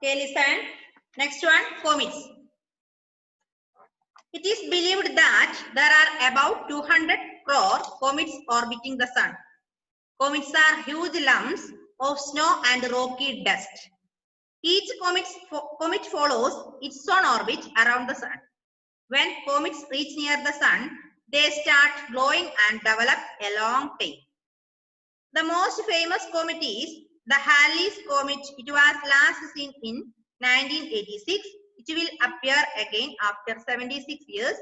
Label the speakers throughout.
Speaker 1: Okay, listen. Next one, comets. It is believed that there are about 200 crore comets orbiting the sun. Comets are huge lumps of snow and rocky dust. Each comet follows its own orbit around the sun. When comets reach near the sun, they start glowing and develop a long tail. The most famous comet is the Halley's Comet. It was last seen in 1986. It will appear again after 76 years.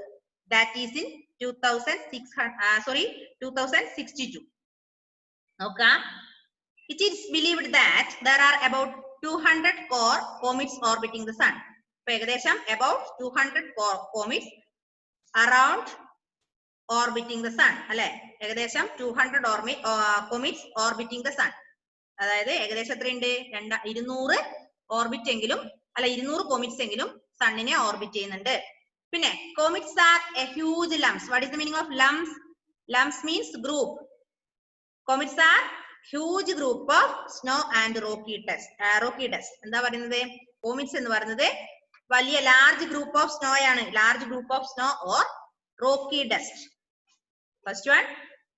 Speaker 1: That is in 2062. Okay. It is believed that there are about 200 core comets orbiting the sun. About 200 core comets around orbiting the sun. 200 comets orbiting the sun. അതായത് ഏകദേശം എത്രയുണ്ട് 200 orbit എങ്കിലും 200 കോമിറ്റ്സ് എങ്കിലും സണ്ണിനെ orbit ചെയ്യുന്നുണ്ട്. പിന്നെ comets are a huge lumps. What is the meaning of lumps? Lumps means group. Comets are huge group of snow and rocky dust. എന്താ പറയുന്നത്? Comets എന്ന് പറയുന്നത് വലിയ ലാർജ് ഗ്രൂപ്പ് ഓഫ് സ്നോ ആണ്. Large group of snow or rocky dust. First one,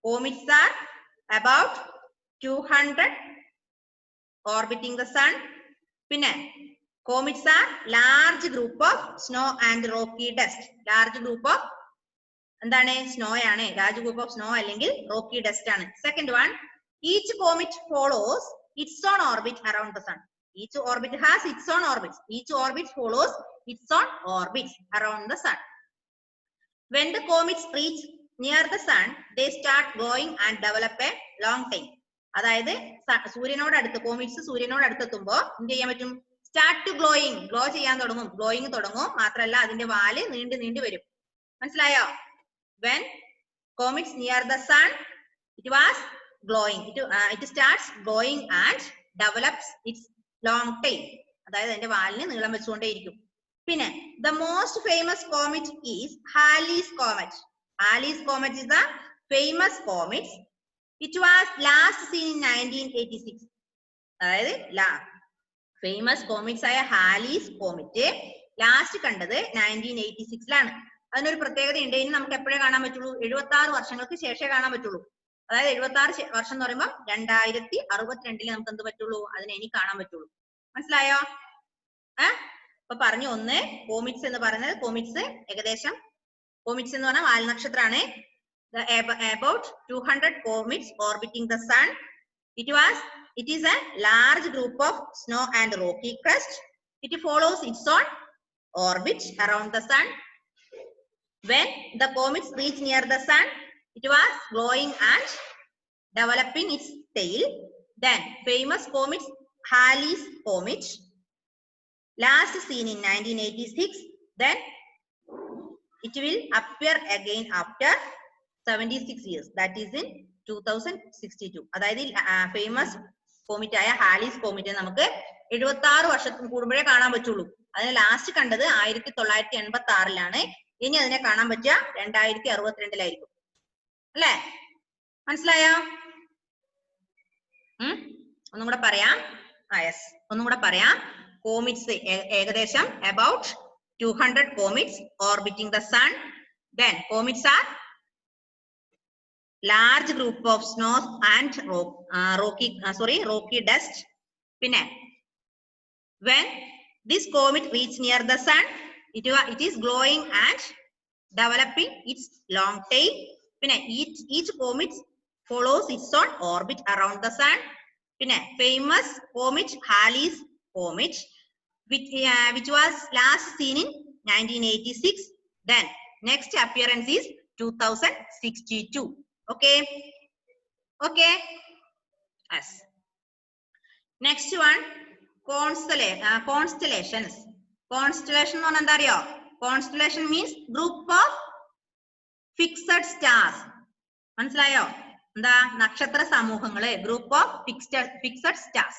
Speaker 1: comets are about 200 orbiting the sun. പിന്നെ comets are large group of snow and rocky dust. Large group of എന്താണ്? snow ആണ്. large group of snow അല്ലെങ്കിൽ rocky dust ആണ്. Second one, each comet follows its own orbit around the sun. Each orbit has its own orbits. Each orbit follows its own orbits around the sun. When the comets reach near the sun, they start glowing and develop a long tail. അതായത് സൂര്യനോട് അടുത്ത് കോമിറ്റ്സ് സൂര്യനോട് അടുത്തെത്തുമ്പോൾ എന്ത് ചെയ്യാൻ പറ്റും? Start to glowing. Glow ചെയ്യാൻ തുടങ്ങും. Glowing തുടങ്ങും. മാത്രമല്ല അതിന്റെ വാല് നീണ്ടു വരും. മനസ്സിലായോ? When comets near the sun, it was glowing. It starts glowing and develops its long tail. അതായത് അതിന്റെ വാലിന് നീളം വെച്ചുകൊണ്ടേയിരിക്കും. പിന്നെ the most famous comet is Halley's Comet. Halley's Comet is the famous comet. It was last seen in 1986. അതായത് famous കോമിറ്റ്സ് ആയ Halley's കോമിറ്റ് last കണ്ടത് 1986 അതിനൊരു പ്രത്യേകത ഉണ്ട്. ഇനി നമുക്ക് എപ്പോഴേ കാണാൻ പറ്റുള്ളൂ? 76 വർഷങ്ങൾക്ക് ശേഷമേ കാണാൻ പറ്റുള്ളൂ. അതായത് 76 വർഷം എന്ന് പറയുമ്പോൾ 2062 നമുക്ക് എന്ത് പറ്റുള്ളൂ? അതിനെ ഇനി കാണാൻ പറ്റുള്ളൂ. മനസ്സിലായോ? അപ്പൊ പറഞ്ഞു. ഒന്ന്, കോമിറ്റ്സ് എന്ന് പറയുന്നത് കോമിറ്റ്സ് ഏകദേശം കോമിറ്റ്സ് എന്ന് പറഞ്ഞാൽ വാൽനക്ഷത്രമാണ്. About 200 comets orbiting the sun. It is a large group of snow and rocky crust. It follows its own orbit around the sun. When the comets reach near the sun, it was glowing and developing its tail. Then famous comet Halley's Comet, last seen in 1986. Then it will appear again after 76 years. That is in 2062. അതായത് famous കോമിറ്റ് ആയ Halley's കോമിറ്റ് നമുക്ക് 76 വർഷത്തിന് കൂടുമ്പോഴേ കാണാൻ പറ്റുള്ളൂ. അതിന് last കണ്ടത് 1986 ഇനി അതിനെ കാണാൻ പറ്റുക 2062 അല്ലേ? മനസ്സിലായോ? ഒന്നും കൂടെ പറയാം. ഒന്നും കൂടെ പറയാം. കോമിറ്റ്സ് ഏകദേശം about 200 comets orbiting the sun. Then comets are large group of snow and rocky dust. Pinne, when this comet reach near the sun, it is glowing and developing its long tail. Pinne, each comet follows its own orbit around the sun. Pinne, famous comet Halley's Comet, which was last seen in 1986. Then next appearance is 2062. Okay. Yes. Next one, constellations. Constellation എന്ന് പറഞ്ഞാൽ എന്താ അറിയോ? Constellation means group of fixed stars. മനസ്സിലായോ? എന്താ? നക്ഷത്ര സമൂഹങ്ങള്. Group of fixed stars.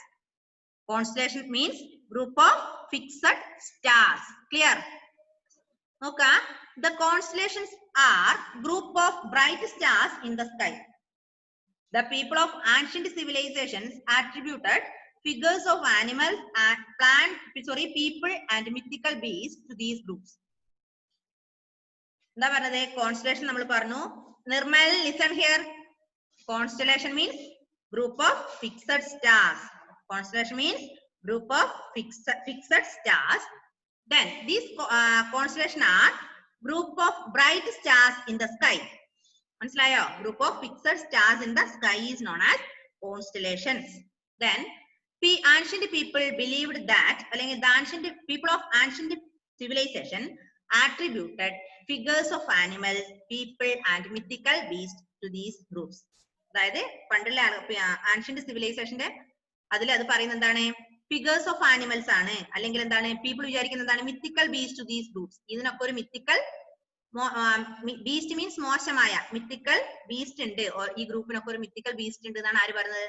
Speaker 1: Constellation means group of fixed stars. Clear? Okay. The constellations are group of bright stars in the sky. The people of ancient civilizations attributed figures of animals and people and mythical beasts to these groups. എന്താ പറഞ്ഞത്? Constellation നമ്മൾ പറഞ്ഞു. Nirmal, listen here. Constellation means group of fixed stars. Constellation means group of fixed stars. Then these constellation are group of bright stars in the sky. മനസ്സിലായോ? Group of fixed stars in the sky is known as constellations. Then ancient people believed that, അല്ലെങ്കിൽ the ancient people of ancient civilization attributed figures of animals, people and mythical beasts to these groups. അതായത് പണ്ടുള്ള ancient civilization അതിൽ അത് പറയുന്നത് എന്താണ്? Figures of animals ആണ്, അല്ലെങ്കിൽ എന്താണ് പീപ്പിൾ വിചാരിക്കുന്നത് എന്താണ്? Mythical beast to these groups. ഇതിനൊക്കെ ഒരു മിത്തിക്കൽ ബീസ്റ്റ് മീൻസ് മോശമായ മിത്തിക്കൽ ബീസ്റ്റ് ഉണ്ട്, ഈ ഗ്രൂപ്പിനൊക്കെ ഒരു മിത്തിക്കൽ ബീസ്റ്റ് ഉണ്ട് എന്നാണ് ആര് പറയുന്നത്?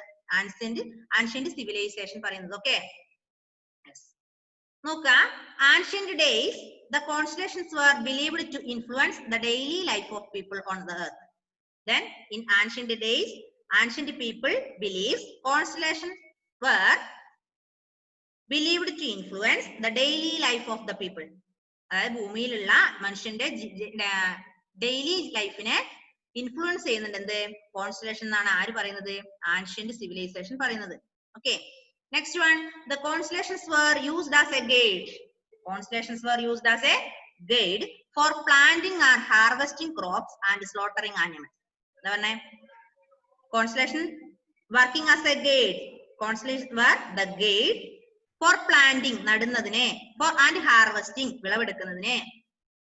Speaker 1: ആൻഷ്യന്റ് സിവിലൈസേഷൻ പറയുന്നത്. ഓക്കെ, നോക്കുക. Ancient days the constellations were believed to influence the daily life of people on the earth. Then in ancient days, ancient people believed constellations were believed to influence the daily life of the people. അതായത് ഭൂമിയിലുള്ള മനുഷ്യന്റെ daily ലൈഫിനെ influence ചെയ്യുന്നുണ്ട് എന്ത്? Constellation എന്നാണ് ആര് പറയുന്നത്? Ancient civilisation പറയുന്നത്. Okay, next one. The constellations were used as a guide. Constellations were used as a guide for planting or harvesting crops and slaughtering animals. എന്താ പറഞ്ഞേ? Constellation working as a guide. Constellations were the guide for planting, നടുന്നതിനെ, for and harvesting, വിളവെടുക്കുന്നതിനെ,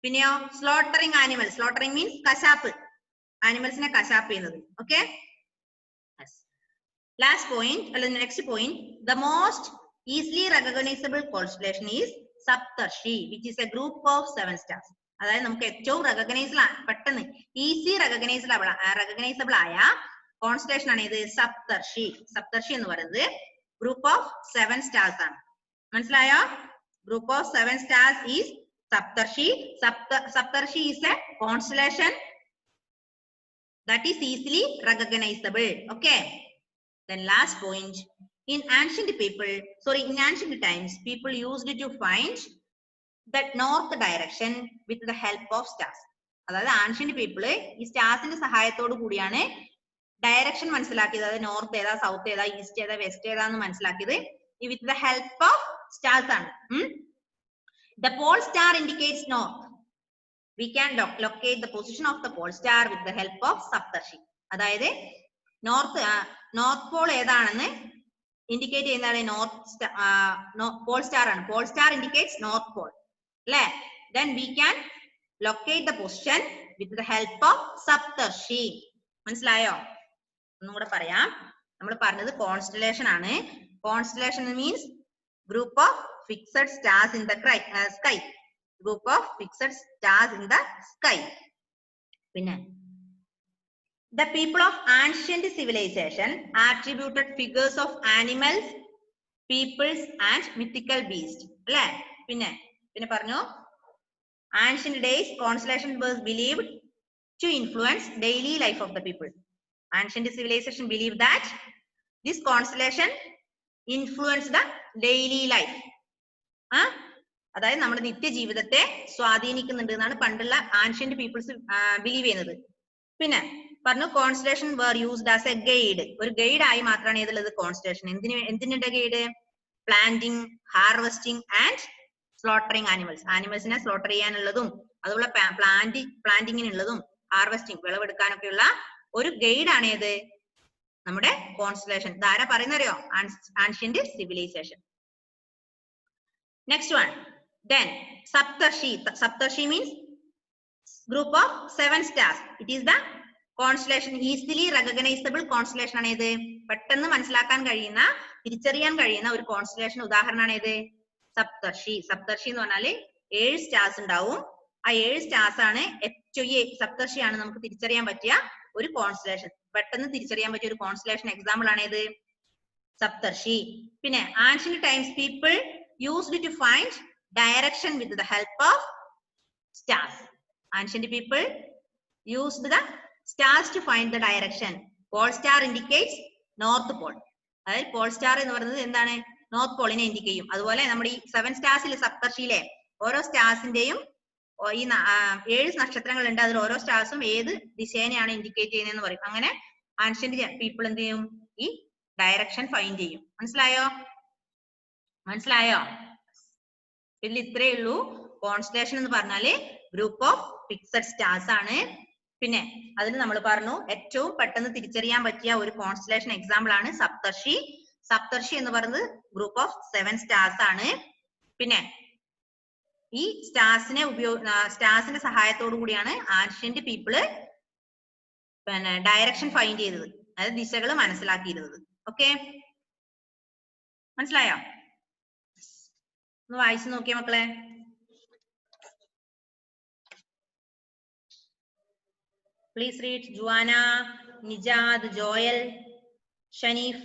Speaker 1: പിന്നെയോ slaughtering animals. Slaughtering means കശാപ്പ്, ആനിമൽസിനെ കശാപ്പ് ചെയ്യുന്നത്. Okay, last point അല്ലെങ്കിൽ next point. The most easily recognizable constellation is Saptarshi, which is a group of 7 stars. അതായത് നമുക്ക് ഏറ്റവും പെട്ടെന്ന് easy recognisable ആയ കോൺസ്റ്റലേഷൻ ആണ് ഇത് സപ്തർഷി. സപ്തർഷി എന്ന് പറയുന്നത് ഗ്രൂപ്പ് ഓഫ് 7 stars ആണ്. മനസ്സിലായോ? Group of 7 stars is Saptarshi. Saptarshi is a constellation that is easily recognizable. Okay, then last point. In ancient times, people used to find that north direction with the help of stars. അതായത് ancient people ഈ സ്റ്റാർസിന്റെ സഹായത്തോടു കൂടിയാണ് direction മനസ്സിലാക്കിയത്. അതായത് north ഏതാ, south ഏതാ, east ഏതാ, west ഏതാന്ന് മനസ്സിലാക്കിയത് ഈ with the help of stars ആണ്. The pole star indicates north. We can locate the position of the pole star with the help of Saptarshi. അതായത് നോർത്ത് പോൾ ഏതാണെന്ന് ഇൻഡിക്കേറ്റ് ചെയ്യുന്നതാണ് പോൾ സ്റ്റാർ ആണ്. Pole star indicates north pole അല്ലേ? Then we can locate the position with the help of Saptarshi. മനസ്സിലായോ? ഒന്നും കൂടെ പറയാം. നമ്മൾ പറഞ്ഞത് കോൺസ്റ്റലേഷൻ ആണ്. Constellation means group of fixed stars in the sky. Group of fixed stars in the sky. പിന്നെ the people of ancient civilization attributed figures of animals, peoples and mythical beasts. അല്ലേ? പിന്നെ പറഞ്ഞു ancient days constellation was believed to influence daily life of the people. Ancient civilization believed that this constellation influenced the daily life. അതായത് നമ്മുടെ നിത്യജീവിതത്തെ സ്വാധീനിക്കുന്നുണ്ട് എന്നാണ് പണ്ടുള്ള ancient people's believe ചെയ്യുന്നത്. പിന്നെ പറഞ്ഞു constellation were used as a guide. ഒരു guide ആയി മാത്രമാണ് ഏതുള്ളത്? കോൺസ്റ്റലേഷൻ. എന്തിനുണ്ട് guide? Planting, harvesting and slaughtering animals. ആനിമൽസിനെ സ്ലോട്ടർ ചെയ്യാനുള്ളതും അതുപോലെ പ്ലാന്റിങ്ങിനുള്ളതും ഹാർവെസ്റ്റിംഗ് വിളവെടുക്കാനൊക്കെയുള്ള ഒരു ഗൈഡ് ആണ് ഏത്? നമ്മുടെ കോൺസ്റ്റലേഷൻ. ഇതാരാ പറയുന്നറിയോ? Ancient civilization. Next one. Then Saptarshi. Saptarshi means group of 7 stars. It is the constellation, easily recognizable constellation ആണ് ഇത്. പെട്ടെന്ന് മനസ്സിലാക്കാൻ കഴിയുന്ന, തിരിച്ചറിയാൻ കഴിയുന്ന ഒരു കോൺസ്റ്റലേഷൻ ഉദാഹരണമാണ് ഇത് സപ്തർഷി. സപ്തർഷി എന്ന് പറഞ്ഞാല് 7 സ്റ്റാർസ് ഉണ്ടാവും. ആ 7 സ്റ്റാർസ് ആണ് സപ്തർഷി ആണ് നമുക്ക് തിരിച്ചറിയാൻ പറ്റിയ ഒരു കോൺസ്റ്റലേഷൻ. പെട്ടെന്ന് തിരിച്ചറിയാൻ പറ്റിയ ഒരു കോൺസ്റ്റലേഷൻ എക്സാമ്പിൾ ആണ് ഇത് സപ്തർഷി. പിന്നെ ancient times people used to find direction with the help of stars. Ancient people used the stars to find the direction. Pole star indicates north pole. അതായത് പോൾ സ്റ്റാർ എന്ന് പറയുന്നത് എന്താണ്, നോർത്ത് പോളിനെ ഇൻഡിക്കേറ്റ് ചെയ്യും. അതുപോലെ നമ്മുടെ ഈ 7 സ്റ്റാർസിലെ സപ്തർഷിയിലെ ഓരോ സ്റ്റാർസിന്റെയും ഈ 7 നക്ഷത്രങ്ങൾ ഉണ്ട്, അതിൽ ഓരോ സ്റ്റാർസും ഏത് ദിശേനെയാണ് ഇൻഡിക്കേറ്റ് ചെയ്യുന്നതെന്ന് പറയും. അങ്ങനെ ആൻഷ്യന്റ് പീപ്പിൾ എന്ത് ചെയ്യും, ഈ ഡയറക്ഷൻ ഫൈൻഡ് ചെയ്യും. മനസ്സിലായോ? മനസ്സിലായോ? ഇതിൽ ഇത്രയേ ഉള്ളൂ. കോൺസ്റ്റലേഷൻ എന്ന് പറഞ്ഞാല് ഗ്രൂപ്പ് ഓഫ് ഫിക്സഡ് സ്റ്റാർസ് ആണ്. പിന്നെ അതിന് നമ്മൾ പറഞ്ഞു ഏറ്റവും പെട്ടെന്ന് തിരിച്ചറിയാൻ പറ്റിയ ഒരു കോൺസ്റ്റലേഷൻ എക്സാമ്പിൾ ആണ് സപ്തർഷി. സപ്തർഷി എന്ന് പറയുന്നത് ഗ്രൂപ്പ് ഓഫ് 7 സ്റ്റാർസ് ആണ്. പിന്നെ ഈ സ്റ്റാർസിന്റെ സഹായത്തോടു കൂടിയാണ് ആൻഷ്യന്റ് പീപ്പിള് പിന്നെ ഡയറക്ഷൻ ഫൈൻഡ് ചെയ്തത്, അതായത് ദിശകൾ മനസ്സിലാക്കിയിരുന്നത്. ഓക്കെ, മനസ്സിലായോ? ഒന്ന് വായിച്ചു നോക്കിയേ മക്കളെ. Please read. Juana, Nijad, Joel, Shanif.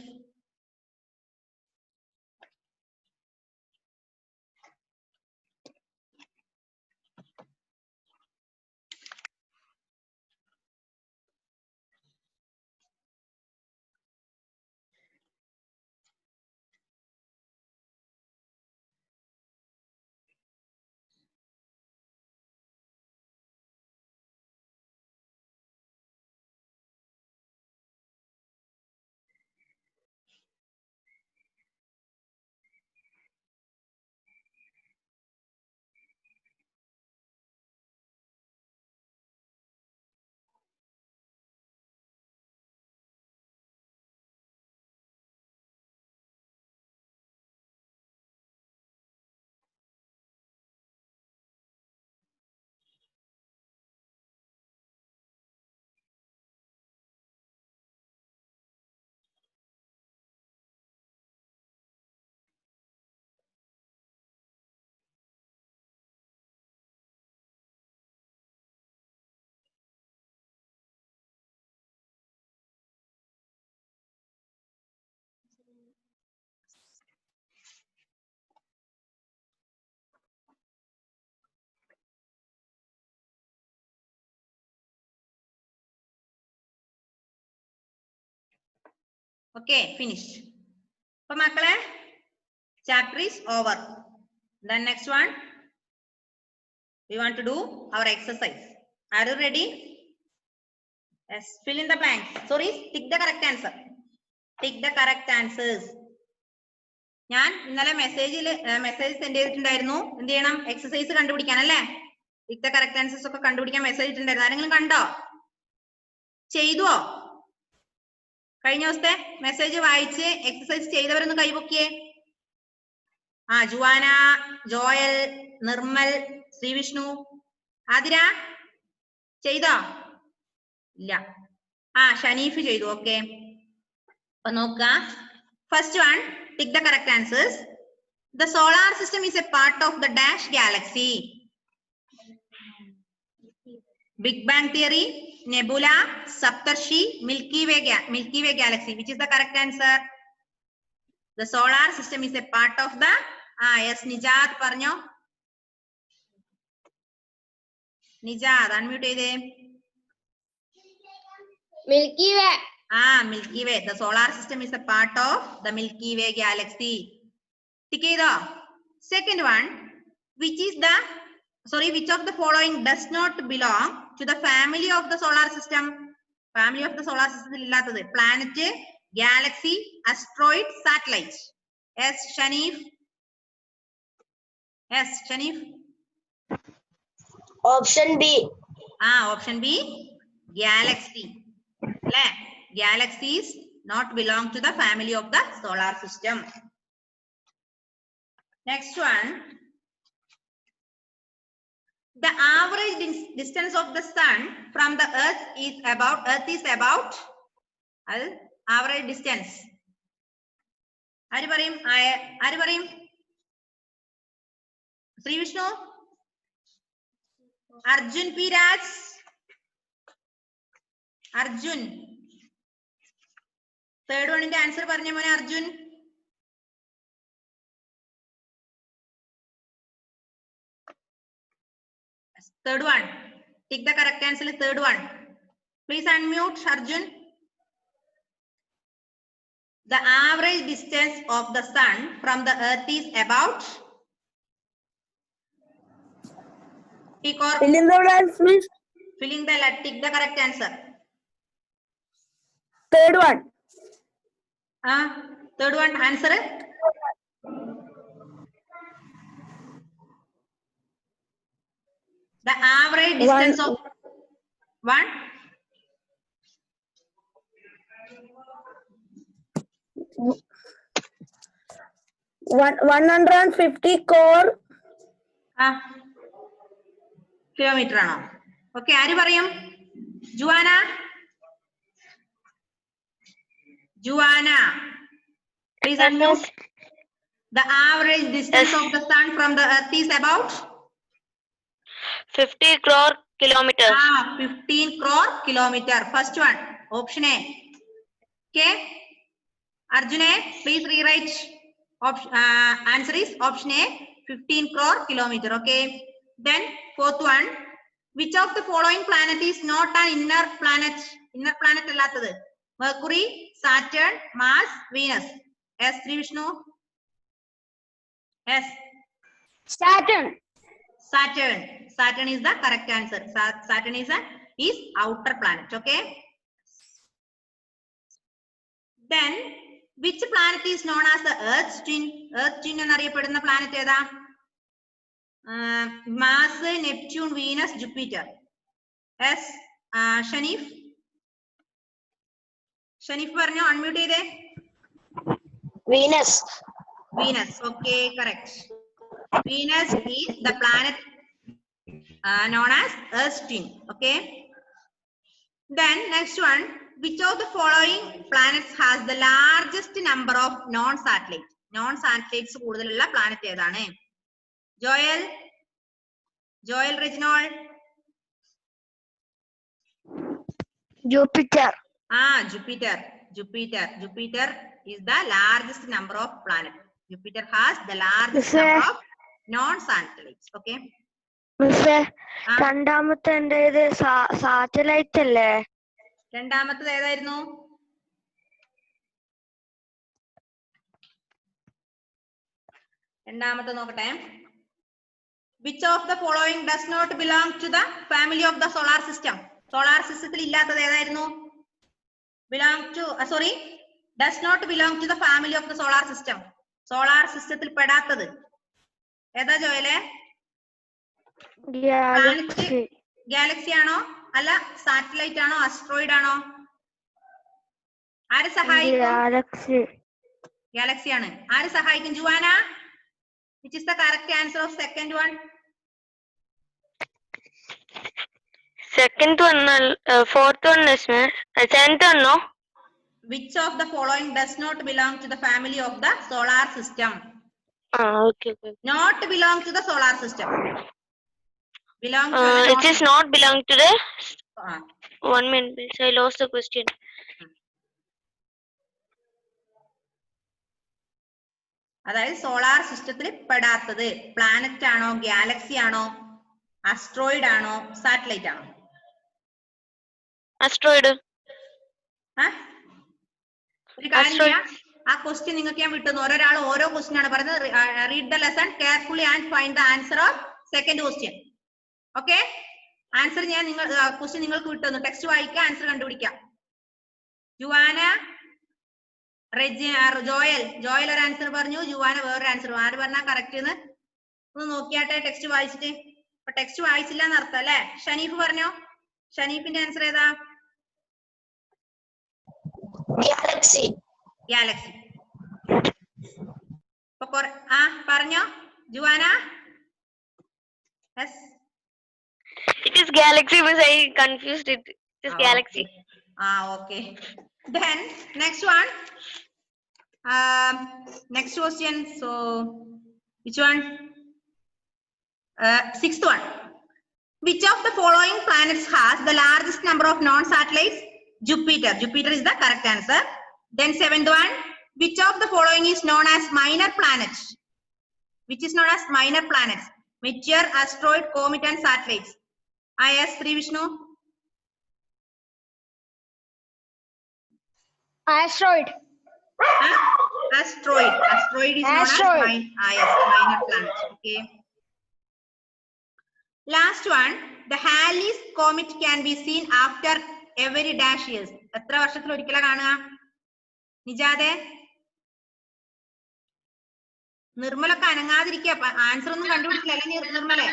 Speaker 1: Okay, finished. So makale, chapter is over. Then next one, we want to do our exercise. Are you ready? Yes, fill in the blanks. Sorry, tick the correct answer. Tick the correct answers. ഞാൻ ഇന്നലെ message send ചെയ്തിട്ടുണ്ടായിരുന്നു. എന്ത് ചെയ്യണം, exercise കണ്ടുപിടിക്കാൻ അല്ലേ? Tick the correct answers ഒക്കെ കണ്ടുപിടിക്കാൻ message ഇട്ടുണ്ടായിരുന്നു. ആരെങ്കിലും കണ്ടോ? ചെയ്തുവോ? കഴിഞ്ഞ ദിവസത്തെ മെസ്സേജ് വായിച്ച് എക്സസൈസ് ചെയ്തവരൊന്ന് കൈപൊക്കിയേ. ജുവാന, ജോയൽ, നിർമ്മൽ, ശ്രീവിഷ്ണു, ആതിര ചെയ്തോ? ഇല്ല. ഷനീഫ് ചെയ്തു. ഓക്കെ, അപ്പൊ നോക്ക. First one, tick the correct answers. The solar system is a part of the dash galaxy. Big Bang Theory, Nebula, Saptarshi, Milky Way galaxy. Which is the correct answer? The solar system is a part of the yes, Nijad പറഞ്ഞോ. Nijad unmute ചെയ്തേ.
Speaker 2: Milky Way.
Speaker 1: Milky Way. The solar system is a part of the Milky Way galaxy. Tick ചെയ്തോ? Second one, which of the following does not belong to the family of the solar system? Family of the solar system ഇല്ലാത്തത്. Planet, galaxy, asteroid, satellite. Yes, Shanif. Yes, Shanif.
Speaker 2: Option B.
Speaker 1: Option B, galaxy. Galaxies not belong to the family of the solar system. Next one, the average distance of the sun from the earth is about average distance. ആര് പറയും? Shri Vishnu, Arjun P Raj, Arjun. Third വണ്ണിന്റെ answer പറഞ്ഞ മോനെ Arjun. Third one, tick the correct answer. Third one, please unmute Arjun. The average distance of the sun from the earth is about. Tick or
Speaker 2: Fill in the blanks, please.
Speaker 1: filling the tick the correct answer.
Speaker 2: Third one.
Speaker 1: Third one answer. The average distance of one.
Speaker 2: 150 crore.
Speaker 1: Kilometre ആണോ? Okay, ആര് പറയും? Juana. Please unmute. The average distance of the sun from the earth is about
Speaker 3: 50 crore kilometers.
Speaker 1: 15 crore kilometer. First one, option A. Okay, Arjune, please rewrite. Answer is option A, 15 crore kilometer. Okay, then fourth one, which of the following planet is not an inner planet? Inner planet allathathu. Mercury, Saturn, Mars, Venus. S. Sri Vishnu. S.
Speaker 2: Saturn.
Speaker 1: Saturn is the correct answer. Saturn is outer planet. Okay. Then which planet is known as the Earth's twin? Earth twin എന്നറിയപ്പെടുന്ന planet ഏതാ? Mars, Neptune, Venus, Jupiter. S. Shanif പറഞ്ഞോ, unmute ചെയ്തേ.
Speaker 2: Venus.
Speaker 1: Okay, correct. Venus is the planet known as Earth's twin. Okay. Then next one, which of the following planets has the largest number of non-satellites? Non-satellites കൂടുതലുള്ള planet ഏതാണ്? Joel Reginald.
Speaker 2: Jupiter.
Speaker 1: Jupiter is the largest number of planets. Jupiter has the largest number of non-satellites. Okay.
Speaker 2: രണ്ടാമത്തെ ഇത് satellite അല്ലേ?
Speaker 1: രണ്ടാമത്തേത് ഏതായിരുന്നു? രണ്ടാമത്തെ നോക്കട്ടെ. Which of the following does not belong to the family of the solar system? Solar system ഇല്ലാത്തത് ഏതായിരുന്നു? Does not belong to the family of the solar system. Solar systemത്തിൽ പെടാത്തത് ഏതാ ജോയലെ? ഗാലക്സി ആണോ അല്ല സാറ്റലൈറ്റ് ആണോ അസ്ട്രോയിഡ് ആണോ? ആര് സഹായിക്കും? ഗാലക്സി ആണ്. ആര് സഹായിക്കും? Juana, which is the correct answer of second one?
Speaker 3: Second one, fourth one is seventh one, no?
Speaker 1: Which of the following does not belong to the family of the solar system?
Speaker 3: Okay.
Speaker 1: Not belong to the solar system. Belong to
Speaker 3: it is not belong to the 1 minute. I lost the question.
Speaker 1: അതായത് solar സിസ്റ്റത്തിൽ പെടാത്തത് planet ആണോ, Galaxy ആണോ, asteroid ആണോ, satellite ആണോ?
Speaker 3: Asteroid.
Speaker 1: ഒരു കാര്യം ചെയ്യാം, ആ ക്വസ്റ്റ്യൻ നിങ്ങൾക്ക് ഞാൻ വിട്ടുന്നു. ഒരാൾ ഓരോ ക്വസ്റ്റ്യൻ ആണ് പറയുന്നത്. Read the lesson carefully and find the answer of second question. Okay, answer ഞാൻ ക്വസ്റ്റ്യൻ നിങ്ങൾക്ക് വിട്ടുന്നു. ടെക്സ്റ്റ് വായിക്കുക, ആൻസർ കണ്ടുപിടിക്കാം. ജുവാന, ജോയൽ ഒരു ആൻസർ പറഞ്ഞു, ജുവാന വേറൊരു ആൻസർ. ആര് പറഞ്ഞാ കറക്റ്റ് എന്ന് ഒന്ന് നോക്കിയാട്ടെ ടെക്സ്റ്റ് വായിച്ചിട്ട്. അപ്പൊ ടെക്സ്റ്റ് വായിച്ചില്ല എന്നർത്ഥം അല്ലെ? ഷനീഫ് പറഞ്ഞോ, ഷനീഫിന്റെ ആൻസർ ഏതാ? ഗാലക്സി. പറഞ്ഞോ Juana. Yes.
Speaker 3: It is galaxy, but I confused it. It is galaxy.
Speaker 1: Okay. Then next one. Next question. So which one? Sixth one. Which of the following planets has the largest number of non-satellites? Jupiter. Jupiter is the correct answer. Then seventh one. Which of the following is known as minor planets? Which is known as minor planets? Meteor, asteroid, comet and satellites. Yes, Sri Vishnu.
Speaker 2: Asteroid.
Speaker 1: Asteroid. Asteroid is known
Speaker 2: Asteroid.
Speaker 1: as yes, minor planet. Okay. Last one. The Halley's comet can be seen after every dash years. എത്ര വർഷത്തിൽ ഒരിക്കലാ കാണുക? നിജാദെ നിർമ്മലൊക്കെ അനങ്ങാതിരിക്കുക. Answer ഒന്നും കണ്ടുപിടിച്ചില്ല അല്ലേ നിർമ്മലെ?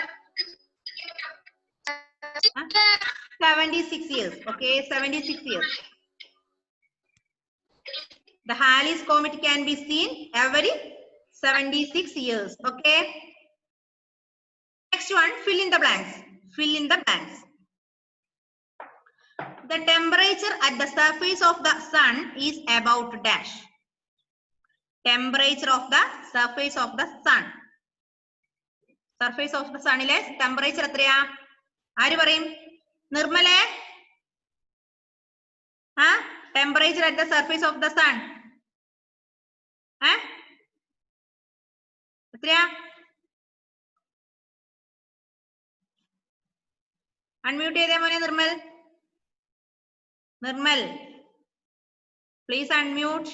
Speaker 1: 76 years. Okay, 76 years. The Halley's comet can be seen every 76 years. Okay. Next one, fill in the blanks. Fill in the blanks. The temperature at the surface of the sun is about dash. Temperature of the surface of the sun. Surface of the sun ile temperature എത്രയാ? ആര് പറയും? നിർമ്മലേ? Temperature at the surface of the sun. എത്രയാ? Unmute ചെയ്തേ മോനെ Nirmal. Nirmal, please unmute.